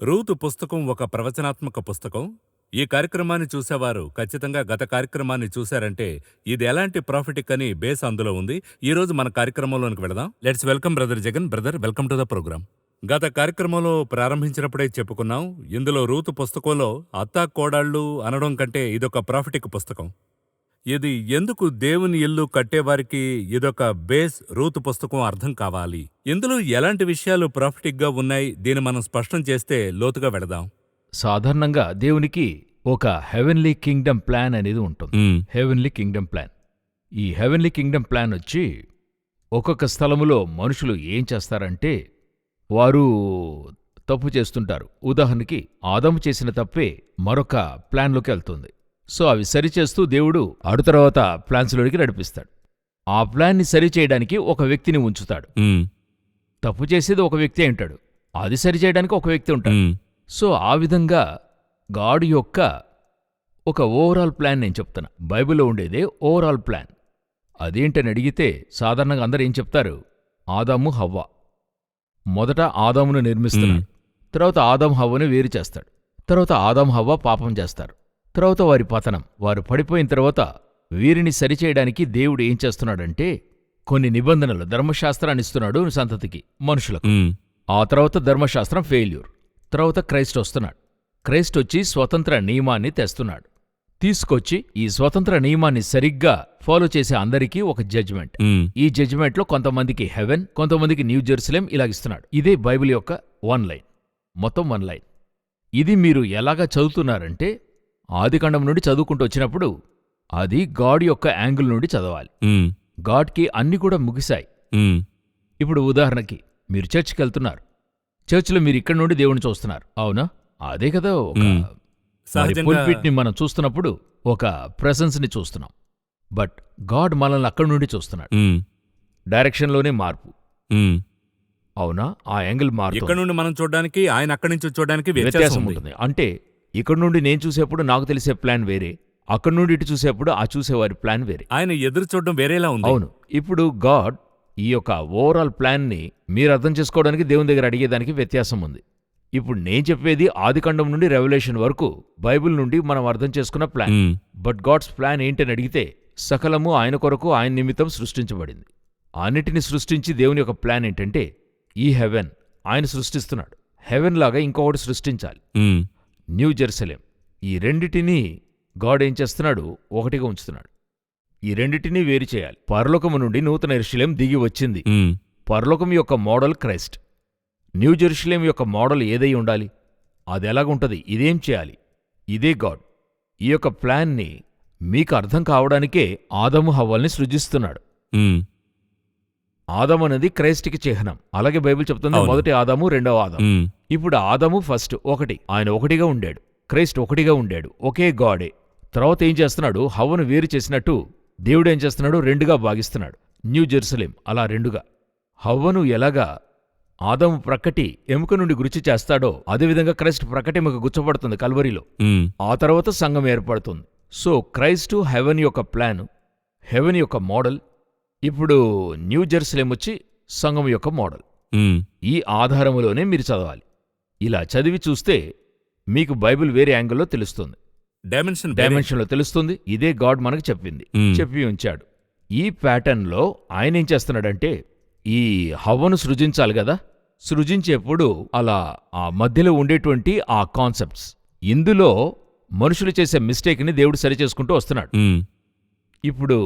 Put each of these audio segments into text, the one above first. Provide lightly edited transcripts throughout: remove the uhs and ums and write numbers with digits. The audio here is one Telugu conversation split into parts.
రూతు పుస్తకం ఒక ప్రవచనాత్మక పుస్తకం. ఈ కార్యక్రమాన్ని చూసేవారు ఖచ్చితంగా గత కార్యక్రమాన్ని చూశారంటే ఇది ఎలాంటి ప్రాఫిటిక్ అని బేస్ అందులో ఉంది. ఈ రోజు మన కార్యక్రమంలోనికి వెళదాం. Let's welcome brother Jagan. Brother, welcome to the programme. గత కార్యక్రమంలో ప్రారంభించినప్పుడే చెప్పుకున్నాం, ఇందులో రూతు పుస్తకంలో అత్తా కోడాళ్ళు అనడం కంటే ఇదొక ప్రాఫిటిక్ పుస్తకం. ఇది ఎందుకు దేవుని ఇల్లు కట్టేవారికి ఇదొక బేస్ రూతు పుస్తకం అర్థం కావాలి. ఇందులో ఎలాంటి విషయాలు ప్రాఫిటిక్ గా ఉన్నాయి, దీన్ని మనం స్పష్టం చేస్తే లోతుగా వెళదాం. సాధారణంగా దేవునికి ఒక హెవెన్లీ కింగ్డమ్ ప్లాన్ అనేది ఉంటుంది. Heavenly Kingdom plan. ఈ హెవెన్లీ కింగ్డమ్ ప్లాన్ వచ్చి ఒక్కొక్క స్థలములో మనుషులు ఏం చేస్తారంటే వారు తప్పు చేస్తుంటారు. ఉదాహరణకి ఆదాము చేసిన తప్పే మరొక ప్లాన్లోకి వెళ్తుంది. సో అవి సరిచేస్తూ దేవుడు అడు తర్వాత ప్లాన్స్లోనికి నడిపిస్తాడు. ఆ ప్లాన్ని సరిచేయడానికి ఒక వ్యక్తిని ఉంచుతాడు. తప్పు చేసేది ఒక వ్యక్తి ఉంటాడు, అది సరిచేయడానికి ఒక వ్యక్తి ఉంటాడు. సో ఆ విధంగా గాడ్ యొక్క ఒక ఓవరాల్ ప్లాన్ నేను చెప్తున్నా. బైబిల్లో ఉండేదే ఓవరాల్ ప్లాన్. అదేంటని అడిగితే సాధారణంగా అందరూ ఏం చెప్తారు? ఆదాము హవ్వ. మొదట ఆదామును నిర్మిస్తున్నాడు, తర్వాత ఆదాము హవ్వను వేరు చేస్తాడు, తర్వాత ఆదాము హవ్వ పాపం చేస్తారు, తర్వాత వారి పతనం. వారు పడిపోయిన తర్వాత వీరిని సరిచేయడానికి దేవుడు ఏం చేస్తున్నాడంటే కొన్ని నిబంధనలు, ధర్మశాస్త్రాన్ని ఇస్తున్నాడు సంతతికి, మనుషులకు. ఆ తర్వాత ధర్మశాస్త్రం ఫెయిల్యూర్. తర్వాత క్రైస్ట్ వస్తున్నాడు. క్రైస్ట్ వచ్చి స్వతంత్ర నియమాన్ని తెస్తున్నాడు. తీసుకొచ్చి ఈ స్వతంత్ర నియమాన్ని సరిగ్గా ఫాలో చేసే అందరికీ ఒక జడ్జిమెంట్. ఈ జడ్జిమెంట్లో కొంతమందికి హెవెన్, కొంతమందికి న్యూ జెరూసలేం ఇలాగిస్తున్నాడు. ఇదే బైబిల్ యొక్క వన్ లైన్, మొత్తం వన్ లైన్. ఇది మీరు ఎలాగా చదువుతున్నారంటే ఆదికాండం నుండి చదువుకుంటూ వచ్చినప్పుడు అది గాడ్ యొక్క యాంగిల్ నుండి చదవాలి. గాడ్కి అన్ని కూడా ముగిశాయి. ఇప్పుడు ఉదాహరణకి మీరు చర్చ్కి వెళ్తున్నారు, చర్చ్లో మీరు ఇక్కడి నుండి దేవుని చూస్తున్నారు, అవునా? అదే కదా. పుల్పిట్ని మనం చూస్తున్నప్పుడు ఒక ప్రెసెన్స్ని చూస్తున్నాం, బట్ గాడ్ మనల్ని అక్కడి నుండి చూస్తున్నాడు. డైరెక్షన్లోనే మార్పు, అవునా? ఆ యాంగిల్ మార్పు. ఇక్కడ నుండి మనం చూడడానికి, ఆయన అక్కడి నుంచి చూడడానికి వ్యత్యాసం ఉంటుంది. అంటే ఇక్కడ నుండి నేను చూసేప్పుడు నాకు తెలిసే ప్లాన్ వేరే, అక్కడి నుండి ఇటు చూసేప్పుడు ఆ చూసేవారి ప్లాన్ వేరే. ఆయన ఎదురు చూడడం వేరేలా ఉంది. అవును. ఇప్పుడు గాడ్ ఈ యొక్క ఓవరాల్ ప్లాన్ని మీరు అర్థం చేసుకోవడానికి దేవుని దగ్గర అడిగేదానికి వ్యత్యాసం ఉంది. ఇప్పుడు నేను చెప్పేది ఆదికాండం నుండి రెవల్యూషన్ వరకు బైబిల్ నుండి మనం అర్థం చేసుకున్న ప్లాన్. బట్ గాడ్స్ ప్లాన్ ఏంటని అడిగితే సకలము ఆయన కొరకు, ఆయన నిమిత్తం సృష్టించబడింది. అన్నిటిని సృష్టించి దేవుని యొక్క ప్లాన్ ఏంటంటే ఈ హెవెన్ ఆయన సృష్టిస్తున్నాడు, హెవెన్ లాగా ఇంకొకటి సృష్టించాలి, న్యూ జెరూసలేం. ఈ రెండిటినీ గాడ్ ఏం చేస్తున్నాడు? ఒకటిగా ఉంచుతున్నాడు. ఈ రెండిటినీ వేరు చేయాలి. పరలోకము నుండి నూతన యెరూషలేం దిగి వచ్చింది. పరలోకం యొక్క మోడల్ క్రైస్ట్. న్యూ జెరూసలేం యొక్క మోడల్ ఏదై ఉండాలి? అది ఎలాగుంటది? ఇదేం చేయాలి? ఇదే గాడ్. ఈ యొక్క ప్లాన్ని మీకు అర్థం కావడానికే ఆదాము హవ్వల్ని సృజిస్తున్నాడు. ఆదాము అనేది క్రైస్ట్కి చిహ్నం. అలాగే బైబిల్ చెప్తుంది మొదటి ఆదాము, రెండవ ఆదాము. ఇప్పుడు ఆదాము ఫస్ట్ ఒకటి, ఆయన ఒకటిగా ఉండాడు, క్రైస్ట్ ఒకటిగా ఉండాడు, ఒకే గాడే. తర్వాత ఏం చేస్తున్నాడు? హవ్వను వేరు చేసినట్టు దేవుడు ఏం చేస్తున్నాడు? రెండుగా భాగిస్తున్నాడు. న్యూ జెరూసలేం అలా రెండుగా. హవ్వను ఎలాగా ఆదాము ప్రక్కటి ఎముక నుండి గురిచి చేస్తాడో అదేవిధంగా క్రైస్ట్ ప్రక్కటి ఎముక గుచ్చబడుతుంది కల్వరిలో. ఆ తర్వాత సంఘం ఏర్పడుతుంది. సో క్రైస్టు హెవెన్ యొక్క ప్లాను, హెవెన్ యొక్క మోడల్. ఇప్పుడు న్యూ జెరూసలేం వచ్చి సంఘం యొక్క మోడల్. ఈ ఆధారములోనే మీరు చదవాలి. ఇలా చదివి చూస్తే మీకు బైబిల్ వేరే యాంగిల్లో తెలుస్తుంది, డైమెన్షన్లో తెలుస్తుంది. ఇదే గాడ్ మనకు చెప్పి ఉంచాడు. ఈ ప్యాటర్న్లో ఆయన ఏం చేస్తున్నాడంటే ఈ హవ్వను సృజించాలి కదా. సృజించేప్పుడు అలా ఆ మధ్యలో ఉండేటువంటి ఆ కాన్సెప్ట్స్, ఇందులో మనుషులు చేసే మిస్టేక్ని దేవుడు సరిచేసుకుంటూ వస్తున్నాడు. ఇప్పుడు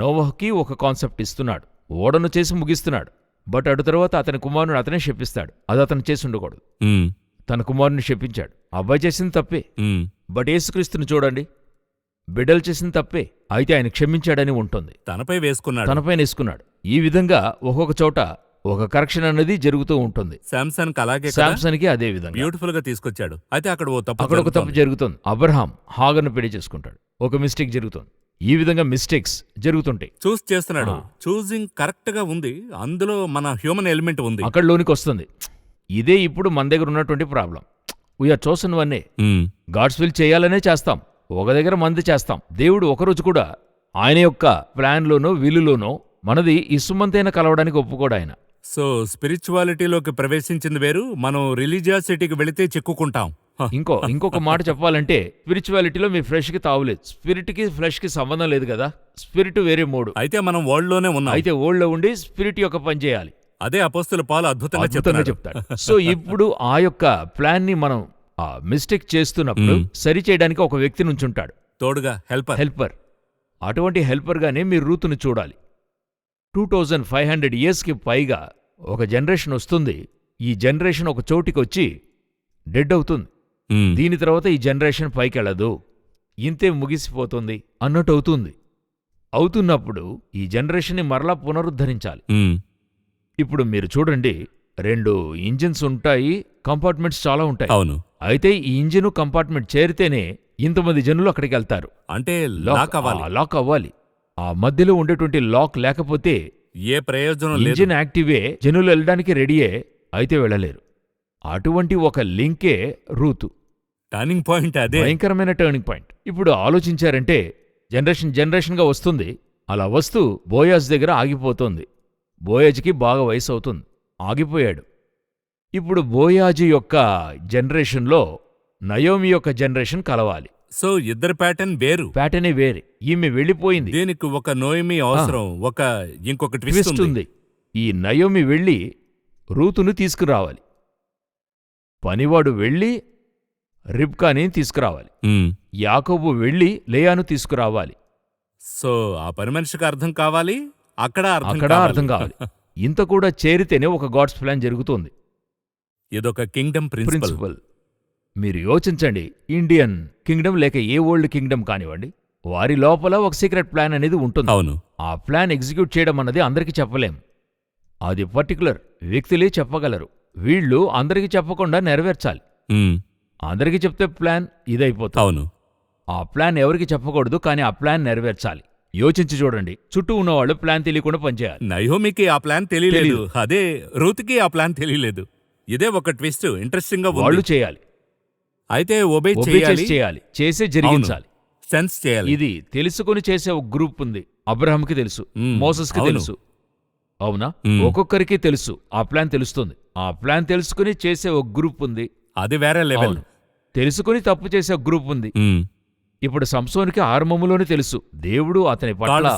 నోవహుకి ఒక కాన్సెప్ట్ ఇస్తున్నాడు, ఓడను చేసి ముగిస్తున్నాడు. బట్ అటు తర్వాత అతని కుమారుని అతనే శపిస్తాడు. అది అతను చేసి ఉండకూడదు. తన కుమారుని శపించాడు. అబ్బాయి చేసింది తప్పే. బట్ యేసుక్రీస్తుని చూడండి, బిడ్డలు చేసింది తప్పే, అయితే ఆయన క్షమించాడని ఉంటుంది. తనపైన వేసుకున్నాడు. ఈ విధంగా ఒక్కొక్క చోట ఒక కరెక్షన్ అనేది జరుగుతూ ఉంటుంది. శాంసన్కి అదే విధంగా బ్యూటిఫుల్ గా తీసుకొచ్చాడు. అయితే అక్కడ ఒక తప్పు జరుగుతుంది. అబ్రహాం హాగర్ను పెళ్లి చేసుకుంటాడు, ఒక మిస్టేక్ జరుగుతుంది. ఈ విధంగా మిస్టేక్స్ జరుగుతుంటాయి. చూస్ చేస్తున్నాడు. చూసింగ్ కరెక్ట్ గా ఉంది, అందులో మన హ్యూమన్ ఎలిమెంట్ ఉంది, అక్కడ లోనికి వస్తుంది. ఇదే ఇప్పుడు మన దగ్గర ఉన్నటువంటి ప్రాబ్లం. వీఆర్ చోసన్ వన్నే. గాడ్స్ విల్ చేయాలనే చేస్తాం, ఒక దగ్గర మంది చేస్తాం. దేవుడు ఒకరోజు కూడా ఆయన యొక్క ప్లాన్లోనో విల్లులోనో మనది ఇసుమంతైన కలవడానికి ఒప్పుకోడు ఆయన. సో స్పిరిచువాలిటీలోకి ప్రవేశించింది వేరు, మనం రిలీజియాసిటీకి వెళితే చిక్కుకుంటాం. హ, ఇంకొక మాట చెప్పాలంటే స్పిరిచువాలిటీలో మీ ఫ్లెష్కి తావులేదు. స్పిరిట్కి ఫ్లెష్కి సంబంధం లేదు కదా. స్పిరిట్ వేరే మోడు. అయితే మనం వరల్డ్ లోనే ఉన్నాం. అయితే ఓల్డ్లో ఉండి స్పిరిట్ యొక్క పని చేయాలి. అదే అపోస్తుల పౌలు అద్భుతంగా అద్భుతంగా చెప్తాడు. చెప్తాడు. సో ఇప్పుడు ఆ యొక్క ప్లాన్ ని మనం ఆ మిస్టేక్ చేస్తున్నప్పుడు సరి చేయడానికి ఒక వ్యక్తి నుంచి ఉంటాడు, తోడుగా హెల్పర్. అటువంటి హెల్పర్గానే మీరు రూతును చూడాలి. 2500 ఇయర్స్కి పైగా ఒక జనరేషన్ వస్తుంది. ఈ జనరేషన్ ఒక చోటికి వచ్చి డెడ్ అవుతుంది. దీని తర్వాత ఈ జనరేషన్ పైకెళ్ళదు, ఇంతే ముగిసిపోతుంది అన్నట్టు అవుతుంది. అవుతున్నప్పుడు ఈ జనరేషన్ని మరలా పునరుద్ధరించాలి. ఇప్పుడు మీరు చూడండి, 2 ఇంజిన్స్ ఉంటాయి, కంపార్ట్మెంట్స్ చాలా ఉంటాయి. అవును. అయితే ఈ ఇంజిన్ కంపార్ట్మెంట్ చేరితేనే ఇంతమంది జనులు అక్కడికి వెళ్తారు. అంటే లాక్ అవ్వాలి. లాక్ అవ్వాలి. ఆ మధ్యలో ఉండేటువంటి లాక్ లేకపోతే ఏ ప్రయోజనం లేదు. ఇంజిన్ యాక్టివే, జనులు వెళ్ళడానికి రెడీయే, అయితే వెళ్ళలేరు. అటువంటి ఒక లింకే రూతు. టర్నింగ్ పాయింట్ అదే. భయంకరమైన టర్నింగ్ పాయింట్. ఇప్పుడు ఆలోచించారంటే జనరేషన్గా వస్తుంది. అలా వస్తూ బోయాజ్ దగ్గర ఆగిపోతుంది. బోయాజ్కి బాగా వయసు అవుతుంది, ఆగిపోయాడు. ఇప్పుడు బోయాజు యొక్క జనరేషన్లో నయోమి యొక్క జనరేషన్ కలవాలి. సో ఇద్దరు ప్యాటర్న్ వేరు. ప్యాటర్నే వేరే. ఈమె వెళ్ళిపోయింది. దీనికి ఒక నోయమి అవసరం, ఇంకొక ట్విస్ట్ ఉంది. ఈ నయోమి వెళ్ళి రూతును తీసుకురావాలి. పనివాడు వెళ్ళి రిబ్కాని తీసుకురావాలి. యాకోబు వెళ్ళి లేయాను తీసుకురావాలి. సో ఆ పని మనిషికి అర్థం కావాలి, అక్కడ అర్థం కావాలి. ఇంత కూడా చేరితేనే ఒక గాడ్స్ ప్లాన్ జరుగుతుంది. ఇదొక కింగ్డమ్ ప్రిన్సిపల్. మీరు యోచించండి, ఇండియన్ కింగ్డమ్ లేక ఏ ఓల్డ్ కింగ్డమ్ కానివ్వండి, వారి లోపల ఒక సీక్రెట్ ప్లాన్ అనేది ఉంటుంది. అవును. ఆ ప్లాన్ ఎగ్జిక్యూట్ చేయడం అన్నది అందరికీ చెప్పలేం. అది పర్టికులర్ వ్యక్తులే చెప్పగలరు. వీళ్ళు అందరికీ చెప్పకుండా నెరవేర్చాలి. అందరికీ చెప్తే ప్లాన్ ఇదైపోతుంది. అవును. ఆ ప్లాన్ ఎవరికి చెప్పకూడదు, కానీ ఆ ప్లాన్ నెరవేర్చాలి. యోచించి చూడండి, చుట్టూ ఉన్నవాళ్ళు ప్లాన్ తెలియకుండా పనిచేయాలి. నయోమికి ఆ ప్లాన్ తెలియలేదు, అదే రూత్కి ఆ ప్లాన్ తెలియలేదు. ఇదే ఒక ట్విస్ట్. ఇంట్రెస్టింగ్ గా వాళ్ళు చేయాలి. అయితే ఒబే చేయాలి, చేసే జరిగించాలి, సెన్స్ చేయాలి. ఇది తెలుసుకుని చేసే ఒక గ్రూప్ ఉంది. అబ్రహాంకి తెలుసు, మోసెస్కి తెలుసు, అవునా? ఒక్కొక్కరికి తెలుసు, ఆ ప్లాన్ తెలుస్తుంది. ఆ ప్లాన్ తెలుసుకుని చేసే ఒక గ్రూప్ ఉంది, అది వేరే లెవెల్. తెలుసుకుని తప్పు చేసే ఒక గ్రూప్ ఉంది. ఇప్పుడు సంసోనికి ఆరంభంలోనే తెలుసు, దేవుడు అతని పట్ల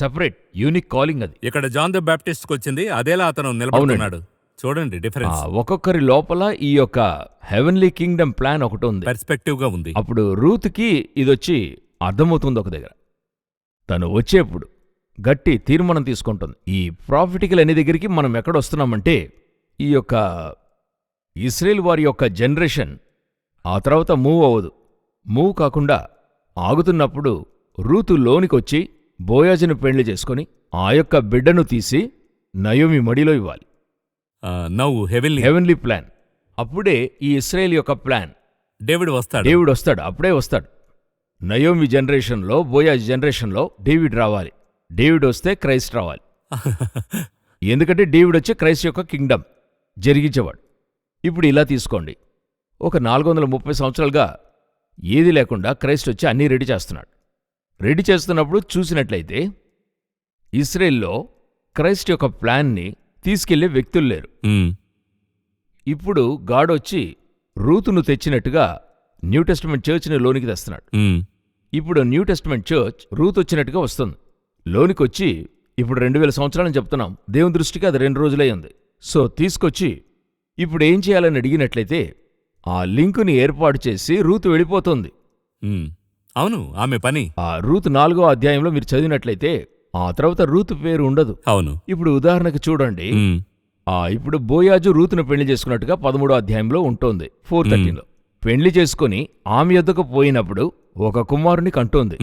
సెపరేట్ యూనిక్ కాలింగ్. అది ఇక్కడ జాన్ ద బ్యాప్టిస్ట్ వచ్చింది, అదేలా అతను నిలబడుతున్నాడు. చూడండి డిఫరెన్స్. ఒక్కొక్కరి లోపల ఈ యొక్క హెవెన్లీ కింగ్డమ్ ప్లాన్ ఒకటి ఉంది, పర్స్పెక్టివ్ గా ఉంది. అప్పుడు రూత్కి ఇదొచ్చి అర్థమవుతుంది. ఒక దగ్గర తను వచ్చేప్పుడు గట్టి తీర్మానం తీసుకుంటుంది. ఈ ప్రాఫిటికల్ అనే దగ్గరికి మనం ఎక్కడొస్తున్నామంటే, ఈ యొక్క ఇశ్రాయేల్ వారి యొక్క జనరేషన్ ఆ తర్వాత మూవ్ అవ్వదు. మూవ్ కాకుండా ఆగుతున్నప్పుడు రూతు లోనికొచ్చి బోయాజును పెళ్లి చేసుకుని ఆ యొక్క బిడ్డను తీసి నయోమి మడిలో ఇవ్వాలి. Heavenly plan. అప్పుడే ఈ ఇశ్రాయేల్ యొక్క ప్లాన్. డేవిడ్ వస్తాడు, అప్పుడే వస్తాడు. నయోమి జనరేషన్లో, బోయాజ్ జనరేషన్లో డేవిడ్ రావాలి. డేవిడ్ వస్తే క్రైస్ట్ రావాలి. ఎందుకంటే డేవిడ్ వచ్చి క్రైస్ట్ యొక్క కింగ్డమ్ జరిగించేవాడు. ఇప్పుడు ఇలా తీసుకోండి, ఒక 430 సంవత్సరాలుగా ఏది లేకుండా క్రైస్ట్ వచ్చి అన్నీ రెడీ చేస్తున్నాడు. రెడీ చేస్తున్నప్పుడు చూసినట్లయితే ఇశ్రాయేల్లో క్రైస్ట్ యొక్క ప్లాన్ని తీసుకెళ్లే వ్యక్తులు లేరు. ఇప్పుడు గాడొచ్చి రూతును తెచ్చినట్టుగా న్యూ టెస్టమెంట్ చర్చ్ని లోనికి తెస్తున్నాడు. ఇప్పుడు న్యూ టెస్టమెంట్ చర్చ్ రూత్ వచ్చినట్టుగా వస్తుంది. లోనికొచ్చి ఇప్పుడు 2000 సంవత్సరాలని చెప్తున్నాం, దేవుని దృష్టికి అది 2 రోజులై ఉంది. సో తీసుకొచ్చి ఇప్పుడు ఏం చేయాలని అడిగినట్లయితే ఆ లింకుని ఏర్పాటు చేసి రూతు వెళ్ళిపోతుంది. అవును, ఆమె పని. ఆ రూతు 4వ అధ్యాయంలో మీరు చదివినట్లయితే ఆ తర్వాత రూతు పేరు ఉండదు. అవును. ఇప్పుడు ఉదాహరణకు చూడండి, ఇప్పుడు బోయాజు రూతును పెళ్లి చేసుకున్నట్టుగా 13వ అధ్యాయంలో ఉంటుంది. 4:13లో పెళ్లి చేసుకుని ఆమె యొద్దకు పోయినప్పుడు ఒక కుమారుని కంటోంది.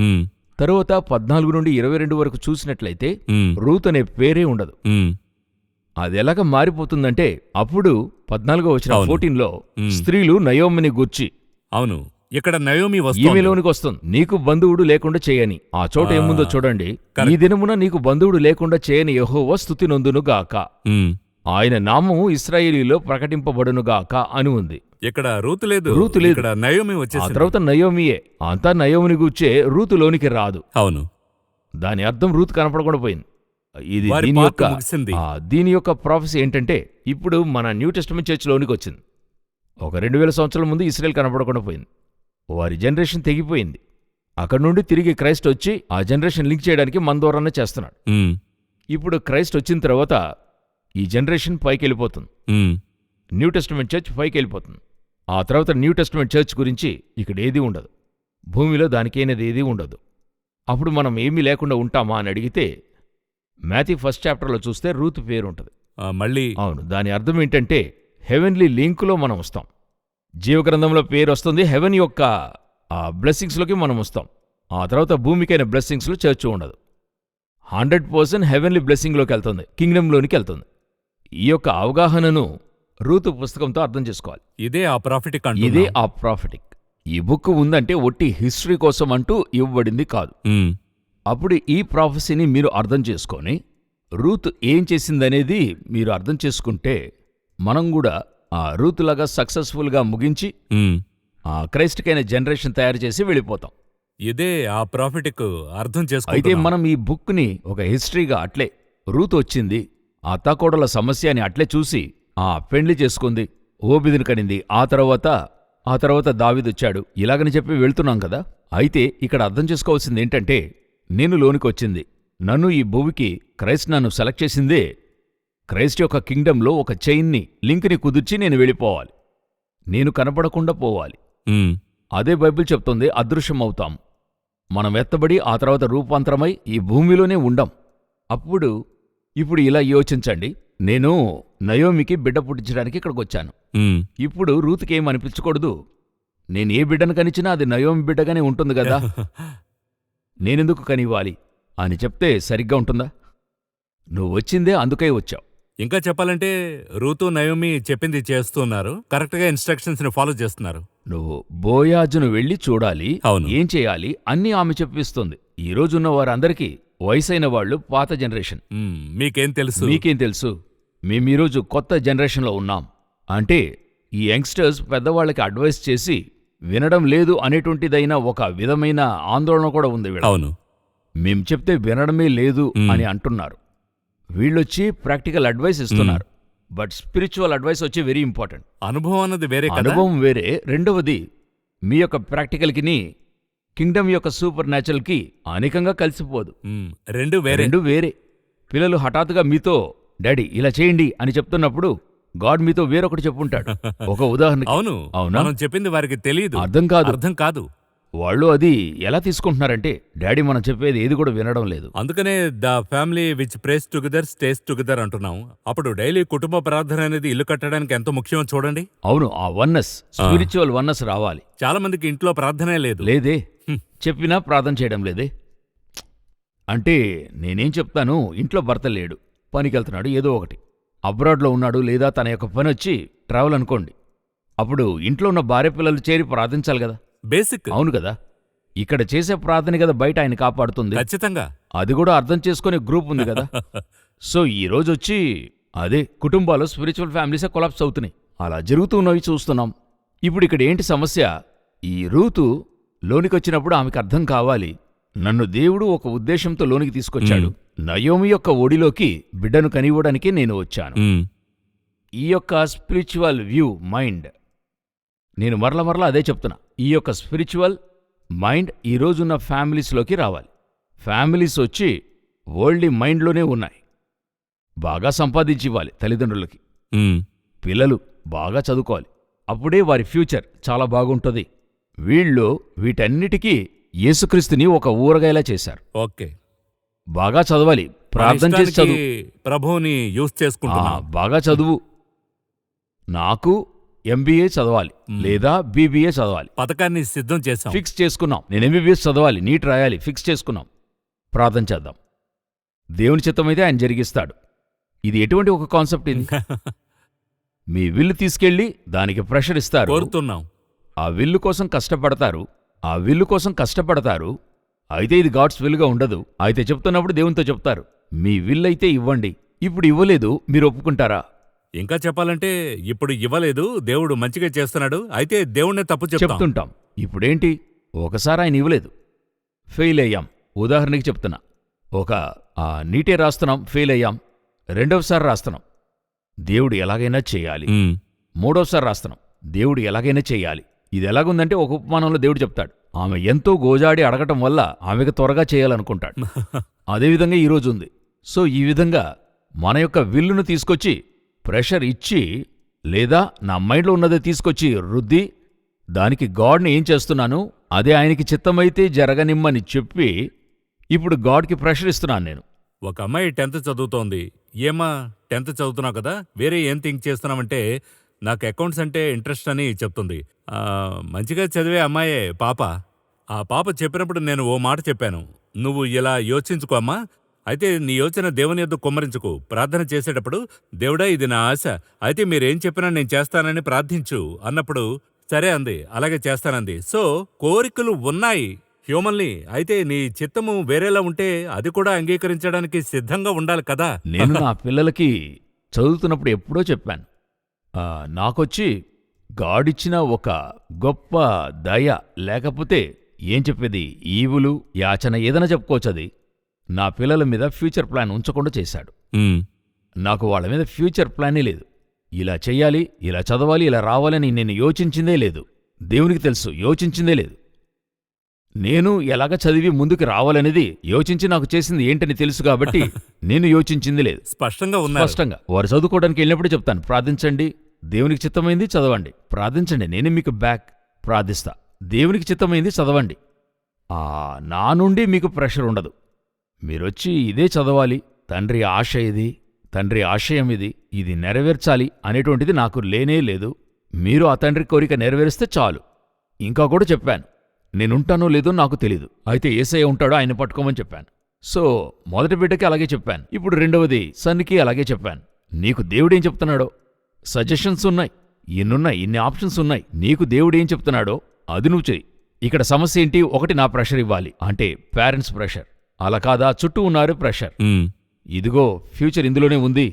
తరువాత 14 నుండి 22 వరకు చూసినట్లయితే రూత్ అనే పేరే ఉండదు. అది ఎలాగ మారిపోతుందంటే, అప్పుడు 14వ వచనం 14లో స్త్రీలు నయోమిని గూర్చి, అవును, ఇక్కడ నయోమి ఈమెలోనికి వస్తుంది, నీకు బంధువుడు లేకుండా చేయని. ఆ చోట ఏముందో చూడండి, ఈ దినమున నీకు బంధువుడు లేకుండా చేయని యెహోవా స్తుతి నొందునుగాక, ఆయన నామము ఇశ్రాయేలీలో ప్రకటింపబడునుగాక అని ఉంది. ఇక్కడ రూతు లేదు. ఇక్కడ నయోమి వచ్చేసింది. ఆ తర్వాత నయోమియే. అంతా నయోమిని గూర్చే, రూతులోనికి రాదు. అవును. దాని అర్థం రూతు కనపడకుండా పోయింది. ఇది వారి దీని part యొక్క ముగిసింది. దీని యొక్క ప్రాఫెసీ ఏంటంటే ఇప్పుడు మన న్యూ టెస్టమెంట్ చర్చ్లోనికి వచ్చింది. ఒక 2000 సంవత్సరాల ముందు ఇస్రాయేల్ కనపడకుండా పోయింది. వారి జనరేషన్ తెగిపోయింది. అక్కడి నుండి తిరిగి క్రైస్ట్ వచ్చి ఆ జనరేషన్ లింక్ చేయడానికి మన ద్వారానే చేస్తున్నాడు. ఇప్పుడు క్రైస్ట్ వచ్చిన తర్వాత ఈ జనరేషన్ పైకి వెళ్ళిపోతుంది. న్యూ టెస్టమెంట్ చర్చ్ పైకి వెళ్ళిపోతుంది. ఆ తర్వాత న్యూ టెస్టమెంట్ చర్చ్ గురించి ఇక్కడ ఏదీ ఉండదు. భూమిలో దానికైనది ఏదీ ఉండదు. అప్పుడు మనం ఏమీ లేకుండా ఉంటామా అని అడిగితే మాథ్యూ 1st చాప్టర్లో చూస్తే రూతు పేరు ఉంటుంది. మళ్ళీ అవును, దాని అర్థం ఏంటంటే హెవెన్లీ లింకులో మనం వస్తాం. జీవగ్రంథంలో పేరు వస్తుంది. హెవెన్ యొక్క ఆ బ్లెస్సింగ్స్లోకి మనం వస్తాం. ఆ తర్వాత భూమికైన బ్లెస్సింగ్స్లో చర్చ్ ఉండదు. 100% హెవెన్లీ బ్లెస్సింగ్లోకి వెళ్తుంది, కింగ్డమ్లోనికి వెళ్తుంది. ఈ యొక్క అవగాహనను రూతు పుస్తకంతో అర్థం చేసుకోవాలి. ఇదే ఆ ప్రాఫిటిక్ ఇదే ఆ ప్రాఫిటిక్. ఈ బుక్ ఉందంటే ఒట్టి హిస్టరీ కోసం అంటూ ఇవ్వబడింది కాదు. అప్పుడు ఈ ప్రాఫెసీని మీరు అర్థం చేసుకొని రూత్ ఏం చేసిందనేది మీరు అర్థం చేసుకుంటే మనం కూడా ఆ రూతులాగా సక్సెస్ఫుల్గా ముగించి ఆ క్రైస్ట్కైన జనరేషన్ తయారు చేసి వెళ్ళిపోతాం. ఇదే ఆ ప్రాఫిటిక్ అర్థం అయితే చేసుకుంటున్నాం. మనం ఈ బుక్ని ఒక హిస్టరీగా అట్లే రూత్ వచ్చింది, అత్తాకోడల సమస్య అని అట్లే చూసి పెండ్లి చేసుకుంది, ఓబిదిని కనింది, ఆ తర్వాత దావీదొచ్చాడు, ఇలాగని చెప్పి వెళ్తున్నాం కదా. అయితే ఇక్కడ అర్థం చేసుకోవాల్సింది ఏంటంటే నేను లోనికొచ్చింది, నన్ను ఈ భూమికి క్రైస్ట్ నన్ను సెలెక్ట్ చేసిందే క్రైస్ట్ యొక్క కింగ్డంలో ఒక చైన్ని లింక్ని కుదిర్చి నేను వెళ్ళిపోవాలి, నేను కనపడకుండా పోవాలి. అదే బైబిల్ చెప్తుంది, అదృశ్యమవుతాం. మనం ఎత్తబడి ఆ తర్వాత రూపాంతరమై ఈ భూమిలోనే ఉండం. ఇప్పుడు ఇలా యోచించండి, నేను నయోమికి బిడ్డ పుట్టించడానికి ఇక్కడికొచ్చాను. ఇప్పుడు రూతుకేం అనిపించకూడదు, నేను ఏ బిడ్డను కనిచ్చినా అది నయోమి బిడ్డగానే ఉంటుంది కదా, నేనెందుకు కనివ్వాలి అని చెప్తే సరిగ్గా ఉంటుందా? నువ్వు వచ్చిందే అందుకై వచ్చావు. ఇంకా చెప్పాలంటే రూతు నయోమి చెప్పింది చేస్తున్నారు, కరెక్ట్గా ఇన్స్ట్రక్షన్స్ ని ఫాలో చేస్తున్నారు. నువ్వు బోయాజును వెళ్ళి చూడాలి, అవును. ఏం చేయాలి అన్నీ ఆమె చెప్పిస్తుంది. ఈ రోజున్న వారందరికీ వయసైన వాళ్ళు పాత జనరేషన్. మీకేం తెలుసు? మీకేం తెలుసు? మేమీరోజు కొత్త జనరేషన్లో ఉన్నాం. అంటే ఈ యంగ్స్టర్స్ పెద్దవాళ్ళకి అడ్వైస్ చేసి వినడం లేదు అనేటువంటిదైనా ఒక విధమైన ఆందోళన కూడా ఉంది వీళ్ళ. అవును, మేం చెప్తే వినడమే లేదు అని అంటున్నారు. వీళ్ళొచ్చి ప్రాక్టికల్ అడ్వైస్ ఇస్తున్నారు, బట్ స్పిరిచువల్ అడ్వైస్ వచ్చి వెరీ ఇంపార్టెంట్. అనుభవం అన్నది వేరే కదా. అనుభవం వేరే. రెండవది, మీ యొక్క ప్రాక్టికల్కిని కింగ్డమ్ యొక్క సూపర్ న్యాచురల్కి అనేకంగా కలిసిపోదు. రెండు వేరే. పిల్లలు హఠాత్తుగా మీతో డాడీ ఇలా చేయండి అని చెప్తున్నప్పుడు గాడ్ మీతో వేరొకటి చెప్పుంటాడు. ఒక ఉదాహరణ. అవును, అవునా? మనం చెప్పింది వారికి తెలియదు, అర్థం కాదు. వాళ్ళు అది ఎలా తీసుకుంటున్నారంటే డాడీ మనం చెప్పేది ఏది కూడా వినడం లేదు. అందుకనే the family which praise together stays together అంటున్నాం. అప్పుడు డైలీ కుటుంబ ప్రార్థన అనేది ఇల్లు కట్టడానికి ఎంతో ముఖ్యమో చూడండి. అవును, ఆ వన్నెస్, స్పిరిచువల్ వన్నెస్ రావాలి. చాలా మందికి ఇంట్లో ప్రార్థనే లేదు. లేదే, చెప్పినా ప్రార్థన చేయడం లేదే. అంటే నేనేం చెప్తాను, ఇంట్లో భర్త లేడు, పనికెళ్తున్నాడు, ఏదో ఒకటి అబ్రాడ్లో ఉన్నాడు, లేదా తన యొక్క పని వచ్చి ట్రావెల్ అనుకోండి. అప్పుడు ఇంట్లో ఉన్న భార్య పిల్లలు చేరి ప్రార్థించాలి కదా, బేసిక్. అవును కదా. ఇక్కడ చేసే ప్రార్థన కదా బయట ఆయన కాపాడుతుంది. ఖచ్చితంగా అది కూడా అర్థం చేసుకునే గ్రూప్ ఉంది కదా. సో ఈ రోజు వచ్చి అదే కుటుంబాలు స్పిరిచువల్ ఫ్యామిలీసే కొలాప్స్ అవుతున్నాయి. అలా జరుగుతున్నవి చూస్తున్నాం. ఇప్పుడు ఇక్కడ ఏంటి సమస్య? ఈ రూతు లోనికొచ్చినప్పుడు ఆమెకు అర్థం కావాలి, నన్ను దేవుడు ఒక ఉద్దేశంతో లోనికి తీసుకొచ్చాడు. నయోమి యొక్క ఒడిలోకి బిడ్డను కనివ్వడానికి నేను వచ్చాను. ఈ యొక్క స్పిరిచువల్ వ్యూ మైండ్, నేను మరల అదే చెప్తున్నా, ఈ యొక్క స్పిరిచువల్ మైండ్ ఈ రోజున్న ఫ్యామిలీస్లోకి రావాలి. ఫ్యామిలీస్ వచ్చి వరల్డ్లీ మైండ్లోనే ఉన్నాయి. బాగా సంపాదించి ఇవ్వాలి తల్లిదండ్రులకి, పిల్లలు బాగా చదువుకోవాలి, అప్పుడే వారి ఫ్యూచర్ చాలా బాగుంటుంది. వీళ్ళు వీటన్నిటికీ యేసుక్రీస్తుని ఒక ఊరగాయలా చేశారు. ఓకే, బాగా చదవాలి, ప్రార్థన చేసి చదువు, ప్రభువుని యూజ్ చేసుకుంటున్నా, బాగా చదువు. నాకు ఎంబీఏ చదవాలి లేదా బీబీఏ చదవాలి, పథకాన్ని సిద్ధం చేశాం, ఫిక్స్ చేసుకున్నాం. నేను ఎంబీబీఎస్ చదవాలి, నీట్ రాయాలి, ఫిక్స్ చేసుకున్నాం. ప్రార్థన చేద్దాం, దేవుని చిత్తమైతే ఆయన జరిగిస్తాడు. ఇది ఎటువంటి ఒక కాన్సెప్ట్ ఇది? మీ విల్లు తీసుకెళ్లి దానికి ప్రెషర్ ఇస్తారు, కోరుతున్నాం, ఆ విల్లు కోసం కష్టపడతారు. అయితే ఇది గాడ్స్ విల్లుగా ఉండదు. అయితే చెప్తున్నప్పుడు దేవునితో చెప్తారు, మీ విల్లైతే ఇవ్వండి. ఇప్పుడు ఇవ్వలేదు, మీరు ఒప్పుకుంటారా? ఇంకా చెప్పాలంటే ఇప్పుడు ఇవ్వలేదు, దేవుడు మంచిగా చేస్తున్నాడు, అయితే దేవుణ్ణే తప్పు చెప్తుంటాం. ఇప్పుడేంటి, ఒకసారి ఆయన ఇవ్వలేదు, ఫెయిల్ అయ్యాం. ఉదాహరణకి చెప్తున్నా, ఒక నీటే రాస్తున్నాం, ఫెయిల్ అయ్యాం. రెండవసారి రాస్తున్నాం, దేవుడు ఎలాగైనా చేయాలి. మూడవసారి రాస్తున్నాం, దేవుడు ఎలాగైనా చేయాలి. ఇది ఎలాగుందంటే ఒక ఉపమానంలో దేవుడు చెప్తాడు, ఆమె ఎంతో గోజాడి అడగటం వల్ల ఆమెకు త్వరగా చేయాలనుకుంటాడు. అదేవిధంగా ఈరోజు ఉంది. సో ఈ విధంగా మన యొక్క విల్లును తీసుకొచ్చి ప్రెషర్ ఇచ్చి, లేదా నా మైండ్లో ఉన్నదే తీసుకొచ్చి రుద్ది, దానికి గాడ్ని ఏం చేస్తున్నాను, అదే ఆయనకి చిత్తమైతే జరగనిమ్మని చెప్పి ఇప్పుడు గాడ్కి ప్రెషర్ ఇస్తున్నాను నేను. ఒక అమ్మాయి 10th చదువుతోంది. ఏమా 10th చదువుతున్నావు కదా, వేరే ఏం థింక్ చేస్తున్నావంటే నాకు అకౌంట్స్ అంటే ఇంట్రెస్ట్ అని చెప్తుంది. మంచిగా చదివే అమ్మాయే పాప. ఆ పాప చెప్పినప్పుడు నేను ఓ మాట చెప్పాను, నువ్వు ఇలా యోచించుకో అమ్మా, అయితే నీ యోచన దేవుని యొద్ద కుమ్మరించుకు. ప్రార్థన చేసేటప్పుడు దేవుడా ఇది నా ఆశ, అయితే మీరేం చెప్పినా నేను చేస్తానని ప్రార్థించు అన్నప్పుడు సరే అంది, అలాగే చేస్తానంది. సో కోరికలు ఉన్నాయి హ్యూమన్లీ, అయితే నీ చిత్తము వేరేలా ఉంటే అది కూడా అంగీకరించడానికి సిద్ధంగా ఉండాలి కదా. నేను నా పిల్లలకి చదువుతున్నప్పుడు ఎప్పుడో చెప్పాను, నాకొచ్చి గాడిచ్చిన ఒక గొప్ప దయ, లేకపోతే ఏం చెప్పేది, ఈవులు, యాచన ఏదైనా చెప్పుకోవచ్చు, అది నా పిల్లల మీద ఫ్యూచర్ ప్లాన్ ఉంచకుండా చేశాడు. నాకు వాళ్ళ మీద ఫ్యూచర్ ప్లానే లేదు. ఇలా చెయ్యాలి, ఇలా చదవాలి, ఇలా రావాలని నేను యోచించిందే లేదు. దేవునికి తెలుసు, యోచించిందే లేదు. నేను ఎలాగ చదివి ముందుకు రావాలనేది యోచించి నాకు చేసింది ఏంటని తెలుసు కాబట్టి నేను యోచించింది లేదు. స్పష్టంగా వారు చదువుకోవడానికి వెళ్ళినప్పుడు చెప్తాను, ప్రార్థించండి, దేవునికి చిత్తమైంది చదవండి, ప్రార్థించండి, నేనే మీకు బ్యాక్ ప్రార్థిస్తా, దేవునికి చిత్తమైంది చదవండి. నా నుండి మీకు ప్రెషర్ ఉండదు. మీరొచ్చి ఇదే చదవాలి, తండ్రి ఆశ ఇది, తండ్రి ఆశయం ఇది, ఇది నెరవేర్చాలి అనేటువంటిది నాకు లేనే లేదు. మీరు ఆ తండ్రి కోరిక నెరవేరిస్తే చాలు. ఇంకా కూడా చెప్పాను, నేనుంటానో లేదో నాకు తెలీదు, అయితే యేసయ్య ఉంటాడో ఆయన పట్టుకోమని చెప్పాను. సో మొదటి బిడ్డకి అలాగే చెప్పాను, ఇప్పుడు రెండవది సన్నికి అలాగే చెప్పాను. నీకు దేవుడేం చెప్తున్నాడో, సజెషన్స్ ఉన్నాయి, ఇన్ని ఆప్షన్స్ ఉన్నాయి, నీకు దేవుడేం చెప్తున్నాడో అది నువ్వు చెయ్యి. ఇక్కడ సమస్య ఏంటి, ఒకటి నా ప్రెషర్ ఇవ్వాలి అంటే పేరెంట్స్ ప్రెషర్, అలా కాదా చుట్టూ ఉన్నారు ప్రెషర్, ఇదిగో ఫ్యూచర్ ఇందులోనే ఉంది.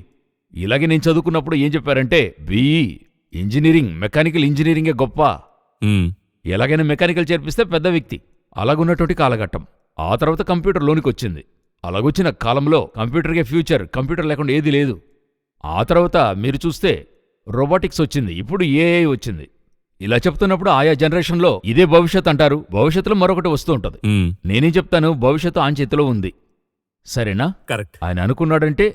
ఇలాగే నేను చదువుకున్నప్పుడు ఏం చెప్పారంటే, బీఈ ఇంజనీరింగ్, మెకానికల్ ఇంజనీరింగే గొప్ప, ఎలాగైనా మెకానికల్ చేర్పిస్తే పెద్ద వ్యక్తి. అలాగున్నటువంటి కాలఘట్టం. ఆ తర్వాత కంప్యూటర్ లోనికి వచ్చింది. అలాగొచ్చిన కాలంలో కంప్యూటర్కే ఫ్యూచర్, కంప్యూటర్ లేకుండా ఏదీ లేదు. ఆ తర్వాత మీరు చూస్తే రోబోటిక్స్ వచ్చింది, ఇప్పుడు ఏఐ వచ్చింది. ఇలా చెప్తున్నప్పుడు ఆయా జనరేషన్లో ఇదే భవిష్యత్ అంటారు, భవిష్యత్తులో మరొకటి వస్తూ ఉంటుంది. నేనేం చెప్తాను, భవిష్యత్తు ఆయన చేతిలో ఉంది, సరేనా? కరెక్ట్. ఆయన అనుకున్నాడంటే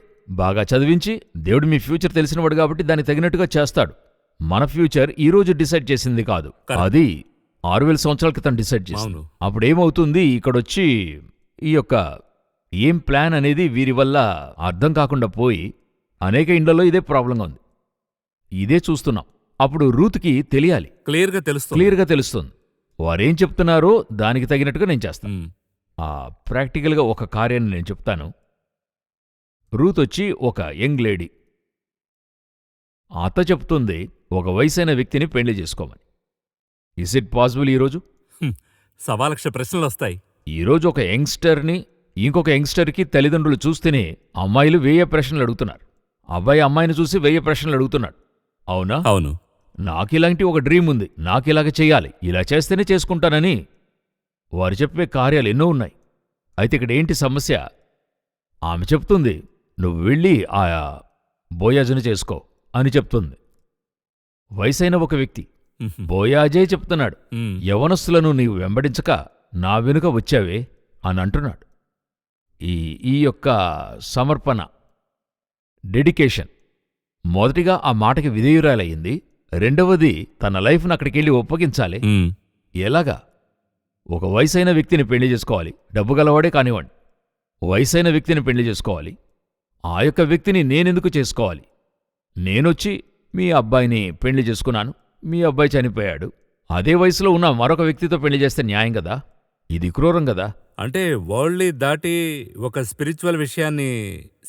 బాగా చదివించి, దేవుడు మీ ఫ్యూచర్ తెలిసినవాడు కాబట్టి దానికి తగినట్టుగా చేస్తాడు. మన ఫ్యూచర్ ఈ రోజు డిసైడ్ చేసింది కాదు, అది 6000 సంవత్సరాల క్రితం డిసైడ్ చేసింది. అప్పుడేమవుతుంది, ఇక్కడొచ్చి ఈ యొక్క ఏం ప్లాన్ అనేది వీరి వల్ల అర్థం కాకుండా పోయి అనేక ఇండ్లలో ఇదే ప్రాబ్లంగా ఉంది, ఇదే చూస్తున్నాం. అప్పుడు రూత్కి తెలియాలి, క్లియర్గా తెలుస్తుంది వారేం చెప్తున్నారో దానికి తగినట్టుగా నేను చేస్తాను. ప్రాక్టికల్గా ఒక కార్యాన్ని నేను చెప్తాను. రూత్ వచ్చి ఒక యంగ్ లేడీ, అత్త చెప్తుంది ఒక వయసైన వ్యక్తిని పెళ్లి చేసుకోమని. Is it possible? ఈరోజు 1,000,000 ప్రశ్నలు వస్తాయి. ఈరోజు ఒక యంగ్స్టర్ని ఇంకొక యంగ్స్టర్కి తల్లిదండ్రులు చూస్తేనే అమ్మాయిలు 1000 ప్రశ్నలు అడుగుతున్నారు, అబ్బాయి అమ్మాయిని చూసి 1000 ప్రశ్నలు అడుగుతున్నాడు. అవునా? అవును. నాకిలాంటి ఒక డ్రీమ్ ఉంది, నాకిలాగ చెయ్యాలి, ఇలా చేస్తేనే చేసుకుంటానని వారు చెప్పే కార్యాలు ఎన్నో ఉన్నాయి. అయితే ఇక్కడ ఏంటి సమస్య, ఆమె చెప్తుంది నువ్వు వెళ్ళి ఆ బోయాజుని చేసుకో అని చెప్తుంది. వయసైన ఒక వ్యక్తి బోయాజే చెప్తున్నాడు, యవనస్తులను నీవు వెంబడించక నా వెనుక వచ్చావే అని అంటున్నాడు. ఈ యొక్క సమర్పణ, డెడికేషన్, మొదటిగా ఆ మాటకి విధేయురాలయ్యింది. రెండవది తన లైఫ్ను అక్కడికెళ్ళి ఒప్పగించాలి. ఎలాగా? ఒక వయసైన వ్యక్తిని పెళ్లి చేసుకోవాలి, డబ్బు గలవాడే కానివ్వండి, వయసైన వ్యక్తిని పెళ్లి చేసుకోవాలి. ఆ యొక్క వ్యక్తిని నేనెందుకు చేసుకోవాలి? నేనొచ్చి మీ అబ్బాయిని పెళ్లి చేసుకున్నాను, మీ అబ్బాయి చనిపోయాడు, అదే వయసులో ఉన్న మరొక వ్యక్తితో పెళ్లి చేస్తే న్యాయం కదా? ఇది క్రూరం కదా? అంటే వరల్డ్లీ దాటి ఒక స్పిరిచువల్ విషయాన్ని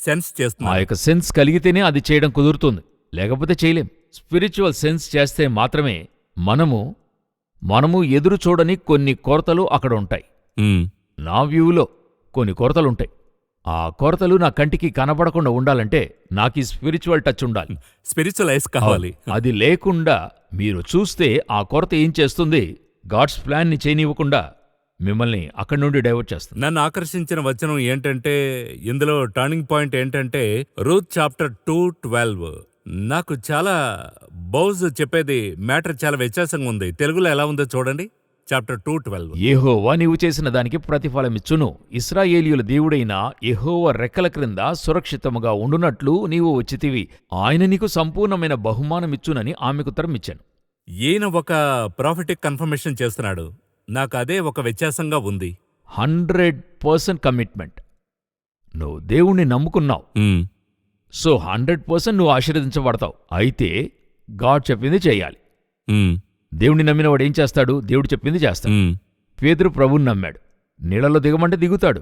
సెన్స్ చేస్తుంది. ఆ యొక్క సెన్స్ కలిగితేనే అది చేయడం కుదురుతుంది, లేకపోతే చేయలేం. స్పిరిచువల్ సెన్స్ చేస్తే మాత్రమే మనము ఎదురు చూడని కొన్ని కొరతలు అక్కడ ఉంటాయి. నా వ్యూలో కొన్ని కొరతలుంటాయి. ఆ కొరతలు నా కంటికి కనబడకుండా ఉండాలంటే నాకు ఈ స్పిరిచువల్ టచ్ ఉండాలి, స్పిరిచువల్ ఐస్ కావాలి. అది లేకుండా మీరు చూస్తే ఆ కొరత ఏం చేస్తుంది, గాడ్స్ ప్లాన్ని చేయనివ్వకుండా మిమ్మల్ని అక్కడి నుండి డైవర్ట్ చేస్తుంది. నన్ను ఆకర్షించిన వచనం ఏంటంటే, ఇందులో టర్నింగ్ పాయింట్ ఏంటంటే రూత్ చాప్టర్ 2:12. నాకు చాలా బౌజ్ చెప్పేది మ్యాటర్ చాలా వ్యత్యాసంగా ఉంది. తెలుగులో ఎలా ఉందో చూడండి. చాప్టర్ 2:12. యెహోవా నీవు చేసిన దానికి ప్రతిఫలమిచ్చును. ఇశ్రాయేలీయుల దేవుడైన యెహోవా రెక్కల క్రింద సురక్షితముగా ఉండునట్లు నీవు వచ్చితివి. ఆయన నీకు సంపూర్ణమైన బహుమానమిచ్చునని ఆమెకు ఉత్తరమిచ్చాను. ఈయన ఒక ప్రాఫిటిక్ కన్ఫర్మేషన్ చేస్తున్నాడు. నాకు అదే ఒక వ్యత్యాసంగా ఉంది. 100% కమిట్మెంట్. నువ్వు దేవుణ్ణి నమ్ముకున్నావు, సో 100% నువ్వు ఆశీర్వదించబడతావు. అయితే గాడ్ చెప్పింది చెయ్యాలి. దేవుణ్ణి నమ్మినవాడు ఏం చేస్తాడు? దేవుడు చెప్పింది చేస్తాడు. పేతురు ప్రభువుని నమ్మాడు. నీళ్ళలో దిగమంటే దిగుతాడు.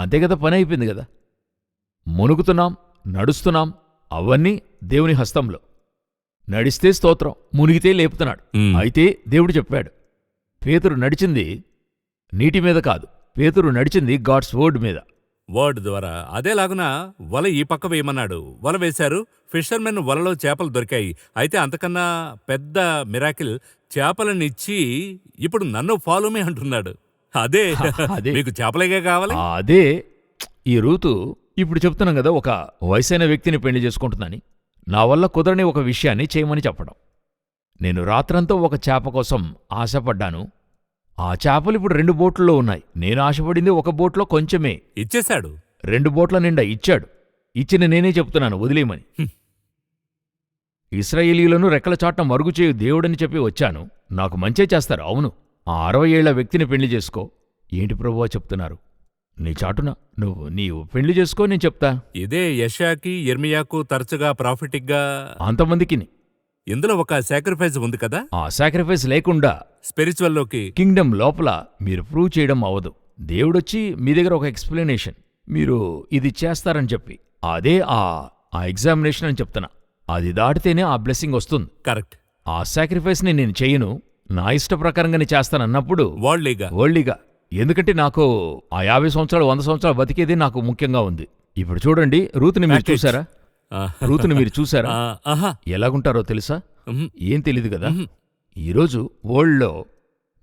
అంతే కదా, పని అయిపోయింది కదా. మునుగుతున్నాం, నడుస్తున్నాం, అవన్నీ దేవుని హస్తంలో. నడిస్తే స్తోత్రం, మునిగితే లేపుతున్నాడు. అయితే దేవుడు చెప్పాడు. పేతురు నడిచింది నీటి మీద కాదు, పేతురు నడిచింది గాడ్స్ వర్డ్ మీద. వర్డ్ ద్వారా. అదేలాగున వల ఈ పక్క వేయమన్నాడు. వల వేశారు. ఫిషర్మెన్ వలలో చేపలు దొరికాయి. అయితే అంతకన్నా పెద్ద మిరాకిల్, చేపలనిచ్చి ఇప్పుడు నన్ను ఫాలో మీ అంటున్నాడు. అదే అదే. మీకు చేపలేగా కావాలి. అదే ఈ రూతు ఇప్పుడు చెప్తున్నాం కదా, ఒక వయసైన వ్యక్తిని పెళ్లి చేసుకుంటుందని. నా వల్ల కుదరని ఒక విషయాన్ని చేయమని చెప్పడం. నేను రాత్రంతా ఒక చేప కోసం ఆశపడ్డాను. ఆ చేపలు ఇప్పుడు 2 బోట్లలో ఉన్నాయి. నేను ఆశపడింది ఒక బోట్లో కొంచెమే. ఇచ్చేశాడు. 2 బోట్ల నిండా ఇచ్చాడు. ఇచ్చిన నేనే చెప్తున్నాను వదిలేయమని. ఇశ్రాయేలీయులను రెక్కల చాట్న మరుగుచేయు దేవుడని చెప్పి వచ్చాను. నాకు మంచే చేస్తారు. అవును, ఆ 60 ఏళ్ల వ్యక్తిని పెళ్లి చేసుకో. ఏంటి ప్రభువా చెప్తున్నారు? నీ చాటున నీవు పెళ్లి చేసుకో, నేను చెప్తా. ఇదే యెషయాకి, యెర్మియాకు తరచుగా ప్రాఫిటిక్గా. అంతమందికిని ఇందులో ఒక సాక్రిఫైస్ ఉంది కదా. ఆ సాక్రిఫైస్ లేకుండా స్పిరిచువల్లోకి కింగ్డమ్ లోపల మీరు ప్రూవ్ చేయడం అవ్వదు. దేవుడొచ్చి మీ దగ్గర ఒక ఎక్స్ప్లెనేషన్, మీరు ఇది చేస్తారని చెప్పి, అదే ఆ ఎగ్జామినేషన్ అని చెప్తున్నా. అది దాటితేనే ఆ బ్లెస్సింగ్ వస్తుంది. కరెక్ట్. ఆ సాక్రిఫైస్ని నేను చేయను, నా ఇష్ట ప్రకారంగానే చేస్తానన్నప్పుడు వరల్డ్లీగా. ఎందుకంటే నాకు ఆ 50 సంవత్సరాలు 100 సంవత్సరాలు బతికేది నాకు ముఖ్యంగా ఉంది. ఇప్పుడు చూడండి, రూతుని మీరు చూసారా? రూతుని మీరు చూసారా? ఎలాగుంటారో తెలుసా? ఏం తెలీదు కదా. ఈరోజు వరల్డ్లో,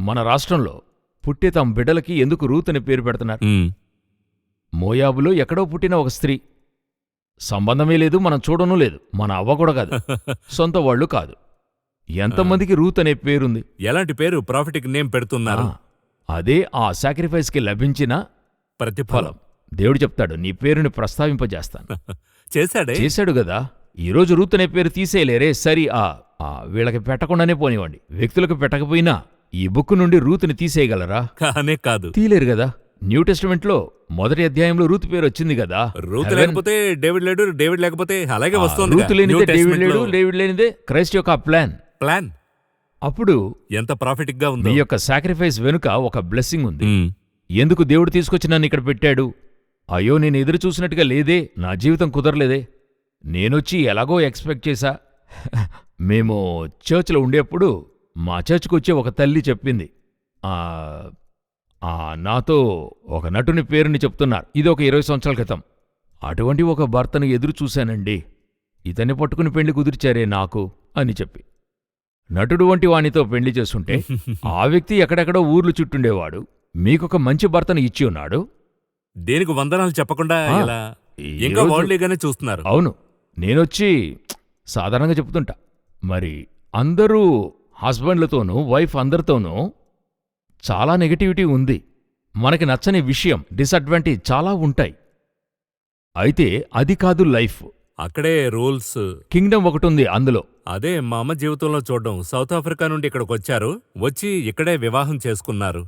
మన రాష్ట్రంలో పుట్టే తమ బిడ్డలకి ఎందుకు రూత్ అని పేరు పెడుతున్నారు? మోయాబులో ఎక్కడో పుట్టిన ఒక స్త్రీ. సంబంధమే లేదు, మనం చూడనూ లేదు, మన అవ్వ కూడా కాదు, సొంత వాళ్ళు కాదు. ఎంతమందికి రూత్ అనే పేరుంది? ఎలాంటి పేరు ప్రాఫిటిక్ నేమ్ పెడుతున్నారు? అదే ఆ సాక్రిఫైస్కి లభించిన ప్రతిఫలం. దేవుడు చెప్తాడు, నీ పేరుని ప్రస్తావింపజేస్తాను. చేశాడు గదా. ఈరోజు రూత్ అనే పేరు తీసేయలేరే. సరి, వీళ్ళకి పెట్టకుండానే పోనివ్వండి. వ్యక్తులకు పెట్టకపోయినా ఈ బుక్ నుండి రూతుని తీసేయగలరా? కానే కాదు, తీలేరు గదా. న్యూ టెస్టిమెంట్లో మొదటి అధ్యాయంలో రూత్ పేరు వచ్చింది కదా. రూత్ లేకపోతే డేవిడ్ లేడు, డేవిడ్ లేకపోతే అలాగే వస్తుంది. రూత్ లేనిదే డేవిడ్ లేడు, డేవిడ్ లేనిదే క్రైస్ట్ యొక్క ప్లాన్. అప్పుడు ఎంత ప్రాఫిటిక్ గా ఉంది. మీ యొక్క సాక్రిఫైస్ వెనుక ఒక బ్లెస్సింగ్ ఉంది. ఎందుకు దేవుడు తీసుకొచ్చి నన్ను ఇక్కడ పెట్టాడు? అయ్యో, నేను ఎదురు చూసినట్టుగా లేదే, నా జీవితం కుదరలేదే. నేనొచ్చి ఎలాగో ఎక్స్పెక్ట్ చేశా. మేము చర్చ్లో ఉండేప్పుడు మా చర్చ్కి వచ్చే ఒక తల్లి చెప్పింది, నాతో ఒక నటుని పేరుని చెప్తున్నారు. ఇది ఒక 20 సంవత్సరాల క్రితం. అటువంటి ఒక భర్తను ఎదురు చూశానండి, ఇతన్ని పట్టుకుని పెళ్లి కుదిర్చారే నాకు అని చెప్పి. నటుడు వంటి వానితో పెళ్లి చేసుంటే ఆ వ్యక్తి ఎక్కడెక్కడో ఊర్లు చుట్టుండేవాడు. మీకొక మంచి భర్తను ఇచ్చి ఉన్నాడు. దేనికి వందనాలు చెప్పకుండా ఇంకా వరల్డ్లీగానే చూస్తున్నారు. అవును, నేనొచ్చి సాధారణంగా చెప్తుంటా, మరి అందరూ హస్బెండ్లతోనూ వైఫ్ అందరితోనూ చాలా నెగటివిటీ ఉంది. మనకి నచ్చని విషయం, డిసడ్వాంటేజ్ చాలా ఉంటాయి. అయితే అది కాదు లైఫ్. అక్కడే రూల్స్. కింగ్డమ్ ఒకటుంది అందులో. అదే మా అమ్మ జీవితంలో చూడడం. సౌత్ ఆఫ్రికా నుండి ఇక్కడికి వచ్చారు, వచ్చి ఇక్కడే వివాహం చేసుకున్నారు.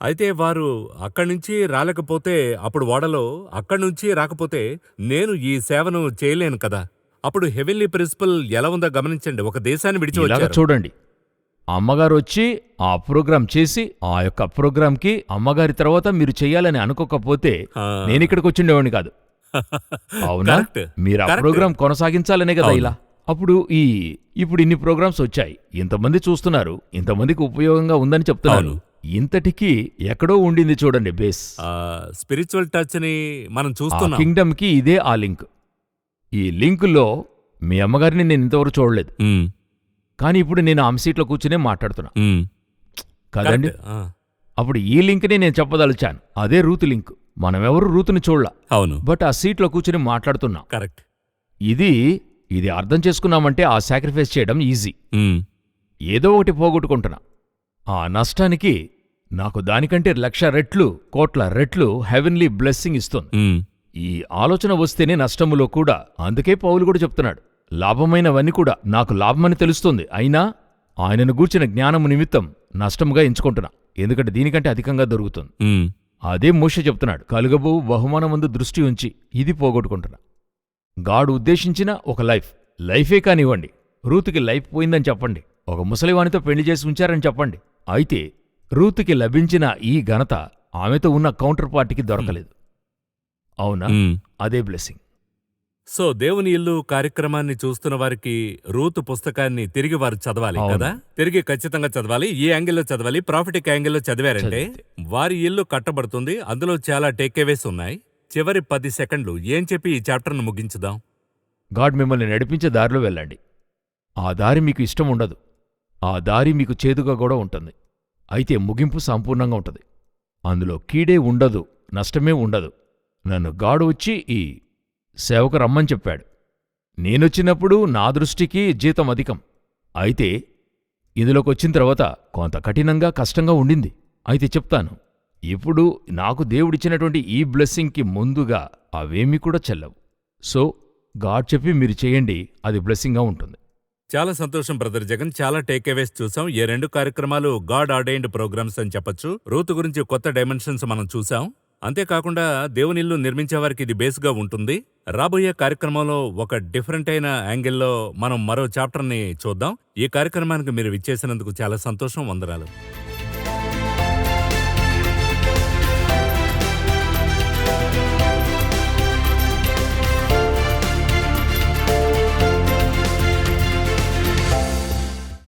అయితే వారు అక్కడ్నుంచి రాలేకపోతే, అప్పుడు ఓడలో అక్కడ్నుంచి రాకపోతే నేను ఈ సేవను చేయలేను కదా. అప్పుడు హెవెన్లీ ప్రిన్సిపల్ ఎలా ఉందో గమనించండి. ఒక దేశాన్ని విడిచి వచ్చారు. చూడండి, అమ్మగారు వచ్చి ఆ ప్రోగ్రాం చేసి, ఆ యొక్క ప్రోగ్రాంకి అమ్మగారి తర్వాత మీరు చెయ్యాలని అనుకోకపోతే నేను ఇక్కడికి వచ్చిండేవాడిని కాదు. అవునా? మీరు ఆ ప్రోగ్రాం కొనసాగించాలనే కదా ఇలా. అప్పుడు ఇప్పుడు ఇన్ని ప్రోగ్రామ్స్ వచ్చాయి, ఇంతమంది చూస్తున్నారు, ఇంతమందికి ఉపయోగంగా ఉందని చెప్తున్నారు. ఇంతటికీ ఎక్కడో ఉండింది చూడండి బేస్. స్పిరిచువల్ టచ్ ని మనం చూస్తున్నాం. కింగ్డమ్ కి ఇదే ఆ లింక్. ఈ లింకులో మీ అమ్మగారిని నేను ఇంతవరకు చూడలేదు, కానీ ఇప్పుడు నేను ఆమె సీట్లో కూర్చునే మాట్లాడుతున్నా కదండి. అప్పుడు ఈ లింక్ని నేను చెప్పదలిచాను. అదే రూతు లింక్. మనమెవరు రూతుని చూడలా, అవును, బట్ ఆ సీట్లో కూర్చుని మాట్లాడుతున్నాం. కరెక్ట్. ఇది అర్థం చేసుకున్నామంటే ఆ సాక్రిఫైస్ చేయడం ఈజీ. ఏదో ఒకటి పోగొట్టుకుంటున్నా. ఆ నష్టానికి నాకు దానికంటే 1,00,000 రెట్లు, కోట్ల రెట్లు హెవెన్లీ బ్లెస్సింగ్ ఇస్తుంది. ఈ ఆలోచన వస్తేనే నష్టములో కూడా. అందుకే పౌలు కూడా చెప్తున్నాడు, లాభమైనవన్నీ కూడా నాకు లాభమని తెలుస్తుంది, అయినా ఆయనను గూర్చిన జ్ఞానము నిమిత్తం నష్టముగా ఎంచుకుంటున్నా, ఎందుకంటే దీనికంటే అధికంగా దొరుకుతుంది. అదే మోషే చెప్తున్నాడు, కలుగబో బహుమానమందు దృష్టి ఉంచి ఇది పోగొట్టుకుంటున్నా. గాడు ఉద్దేశించిన ఒక లైఫే కానివ్వండి. రూతుకి లైఫ్ పోయిందని చెప్పండి, ఒక ముసలివానితో పెళ్లి చేసి ఉంచారని చెప్పండి. అయితే రూతుకి లభించిన ఈ ఘనత ఆమెతో ఉన్న కౌంటర్ పార్టీకి దొరకలేదు. అవునా? అదే బ్లెస్సింగ్. సో దేవుని ఇల్లు కార్యక్రమాన్ని చూస్తున్న వారికి రూతు పుస్తకాన్ని తిరిగి వారు చదవాలి అవును. కదా, తిరిగి ఖచ్చితంగా చదవాలి. ఈ యాంగిల్లో చదవాలి, ప్రాఫిటిక్ యాంగిల్లో చదివారంటే వారి ఇల్లు కట్టబడుతుంది. అందులో చాలా టేక్అవేస్ ఉన్నాయి. చివరి 10 సెకండ్లు ఏం చెప్పి ఈ చాప్టర్ను ముగించుదాం? గాడ్ మిమ్మల్ని నడిపించే దారిలో వెళ్ళండి. ఆ దారి మీకు ఇష్టం ఉండదు, ఆ దారి మీకు చేదుగా కూడా ఉంటుంది. అయితే ముగింపు సంపూర్ణంగా ఉంటుంది. అందులో కీడే ఉండదు, నష్టమే ఉండదు. నన్ను గాడు వచ్చి ఈ సేవకు రమ్మని చెప్పాడు. నేనొచ్చినప్పుడు నా దృష్టికి జీతం అధికం. అయితే ఇందులోకొచ్చిన తర్వాత కొంత కఠినంగా, కష్టంగా ఉండింది. అయితే చెప్తాను, ఇప్పుడు నాకు దేవుడిచ్చినటువంటి ఈ బ్లెస్సింగ్కి ముందుగా అవేమీ కూడా చెల్లవు. సో గాడ్ చెప్పి మీరు చేయండి, అది బ్లెస్సింగ్గా ఉంటుంది. చాలా సంతోషం బ్రదర్ జగన్. చాలా టేక్అవేస్ చూసాం. ఈ 2 కార్యక్రమాలు గాడ్ ఆర్డైన్డ్ ప్రోగ్రామ్స్ అని చెప్పొచ్చు. రూతు గురించి కొత్త డైమెన్షన్స్ మనం చూసాం. అంతేకాకుండా దేవుని ఇల్లు నిర్మించే వారికి ఇది బేస్గా ఉంటుంది. రాబోయే కార్యక్రమంలో ఒక డిఫరెంట్ అయిన యాంగిల్లో మనం మరో చాప్టర్ని చూద్దాం. ఈ కార్యక్రమానికి మీరు విచ్చేసినందుకు చాలా సంతోషం. వందనాలు.